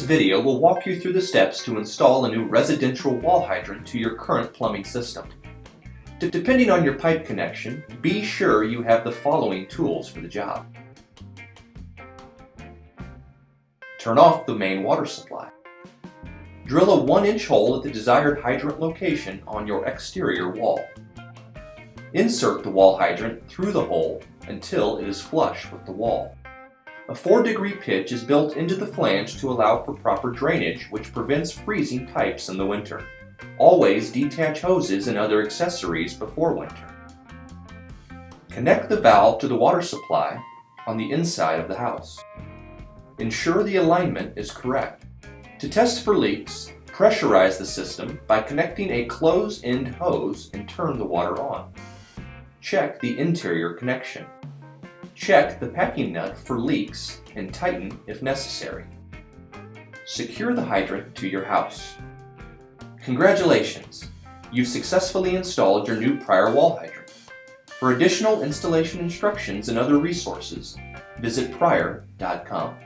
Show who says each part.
Speaker 1: video will walk you through the steps to install a new residential wall hydrant to your current plumbing system. Depending on your pipe connection, be sure you have the following tools for the job. Turn off the main water supply. Drill a 1-inch hole at the desired hydrant location on your exterior wall. Insert the wall hydrant through the hole until it is flush with the wall. A 4-degree pitch is built into the flange to allow for proper drainage, which prevents freezing pipes in the winter. Always detach hoses and other accessories before winter. Connect the valve to the water supply on the inside of the house. Ensure the alignment is correct. To test for leaks, pressurize the system by connecting a closed-end hose and turn the water on. Check the interior connection. Check the packing nut for leaks and tighten if necessary. Secure the hydrant to your house. Congratulations! You've successfully installed your new Prier wall hydrant. For additional installation instructions and other resources, visit Prier.com.